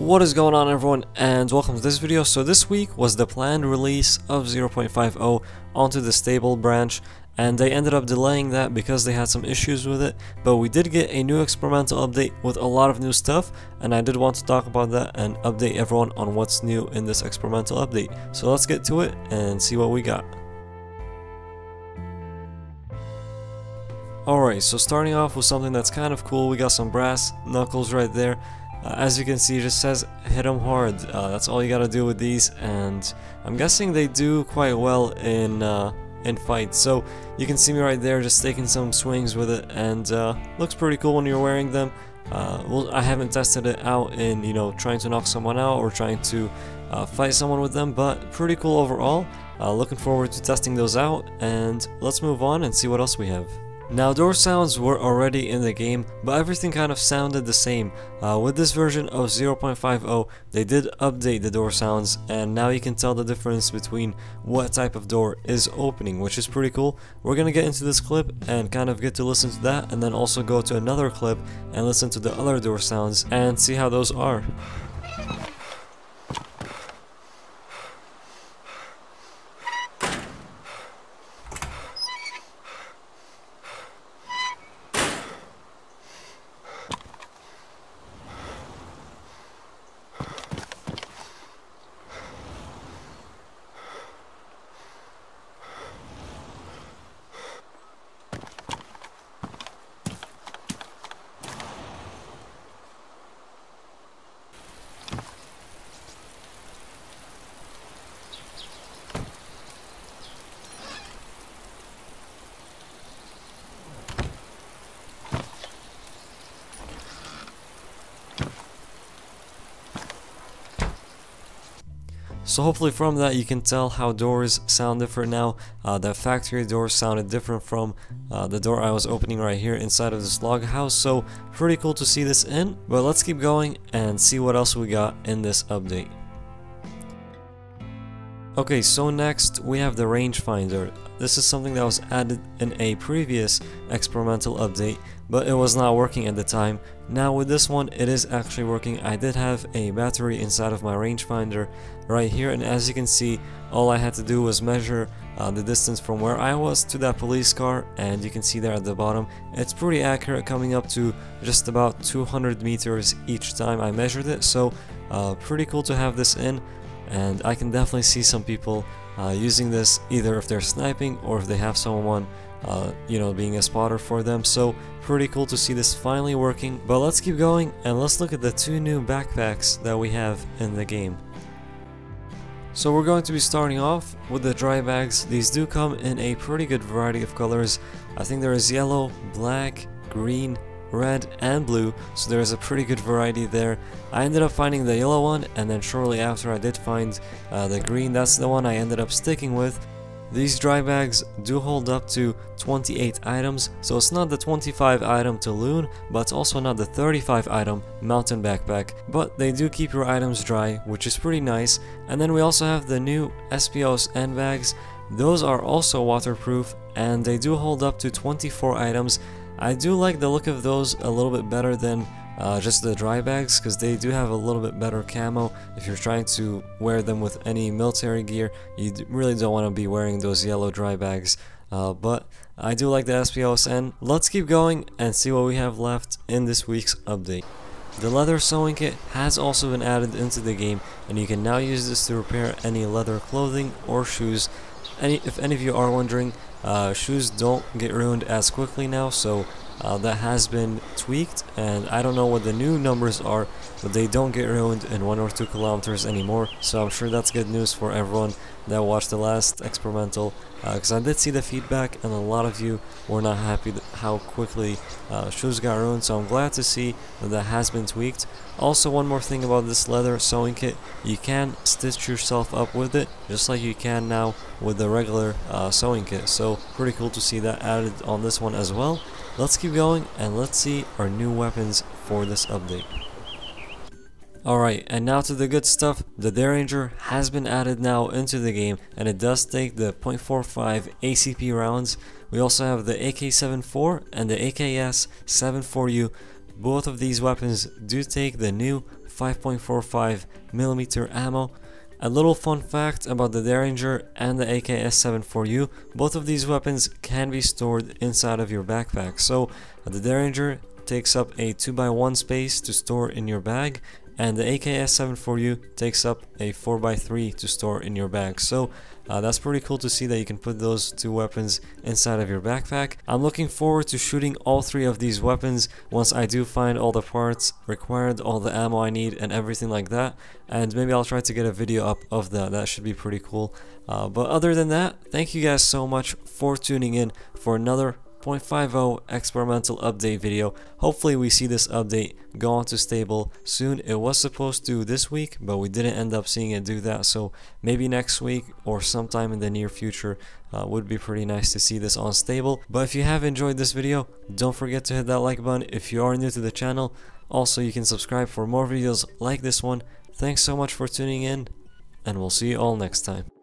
What is going on, everyone, and welcome to this video. So this week was the planned release of 0.50 onto the stable branch, and they ended up delaying that because they had some issues with it. But we did get a new experimental update with a lot of new stuff, and I did want to talk about that and update everyone on what's new in this experimental update. So let's get to it and see what we got. Alright, so starting off with something that's kind of cool, we got some brass knuckles right there. As you can see, it just says hit 'em hard. That's all you gotta do with these, and I'm guessing they do quite well in fights. So you can see me right there just taking some swings with it, and looks pretty cool when you're wearing them. Well, I haven't tested it out in, trying to knock someone out or trying to fight someone with them, but pretty cool overall. Looking forward to testing those out, and let's move on and see what else we have. Now, door sounds were already in the game, but everything kind of sounded the same. With this version of 0.50, they did update the door sounds, and now you can tell the difference between what type of door is opening, which is pretty cool. We're gonna get into this clip and kind of get to listen to that, and then also go to another clip and listen to the other door sounds and see how those are. So hopefully from that you can tell how doors sound different now. The factory door sounded different from the door I was opening right here inside of this log house. So pretty cool to see this in. But let's keep going and see what else we got in this update. Okay, so next we have the rangefinder. This is something that was added in a previous experimental update, but it was not working at the time. Now with this one, it is actually working. I did have a battery inside of my rangefinder right here, and as you can see, all I had to do was measure the distance from where I was to that police car, and you can see there at the bottom, it's pretty accurate, coming up to just about 200 meters each time I measured it. So pretty cool to have this in. And I can definitely see some people using this either if they're sniping or if they have someone being a spotter for them. So pretty cool to see this finally working. But let's keep going and let's look at the two new backpacks that we have in the game. So we're going to be starting off with the dry bags. These do come in a pretty good variety of colors. I think there is yellow, black, green, red and blue, so there's a pretty good variety there. I ended up finding the yellow one, and then shortly after I did find the green. That's the one I ended up sticking with. These dry bags do hold up to 28 items, so it's not the 25 item Talon, but it's also not the 35 item mountain backpack, but they do keep your items dry, which is pretty nice. And then we also have the new SPOSN bags. Those are also waterproof, and they do hold up to 24 items. I do like the look of those a little bit better than just the dry bags, because they do have a little bit better camo. If you're trying to wear them with any military gear, you really don't want to be wearing those yellow dry bags. But I do like the SPOSN. Let's keep going and see what we have left in this week's update. The leather sewing kit has also been added into the game, and you can now use this to repair any leather clothing or shoes. If any of you are wondering, shoes don't get ruined as quickly now, so that has been tweaked, and I don't know what the new numbers are, but they don't get ruined in 1 or 2 kilometers anymore. So I'm sure that's good news for everyone that watched the last experimental, because I did see the feedback and a lot of you were not happy how quickly shoes got ruined, so I'm glad to see that that has been tweaked. Also, one more thing about this leather sewing kit, you can stitch yourself up with it just like you can now with the regular sewing kit, so pretty cool to see that added on this one as well. Let's keep going and let's see our new weapons for this update. Alright, and now to the good stuff. The Derringer has been added now into the game, and it does take the .45 ACP rounds. We also have the AK74 and the AKS74U. Both of these weapons do take the new 5.45mm ammo. A little fun fact about the Derringer and the AK74U, both of these weapons can be stored inside of your backpack. So the Derringer takes up a 2x1 space to store in your bag, and the AK74U takes up a 4x3 to store in your bag. So that's pretty cool to see that you can put those two weapons inside of your backpack. I'm looking forward to shooting all three of these weapons once I do find all the parts required, all the ammo I need and everything like that, and maybe I'll try to get a video up of that. That should be pretty cool. But other than that, thank you guys so much for tuning in for another 0.50 experimental update video. Hopefully we see this update go on to stable soon. It was supposed to this week, but we didn't end up seeing it do that, so maybe next week or sometime in the near future would be pretty nice to see this on stable. But if you have enjoyed this video, don't forget to hit that like button if you are new to the channel. Also, you can subscribe for more videos like this one. Thanks so much for tuning in, and we'll see you all next time.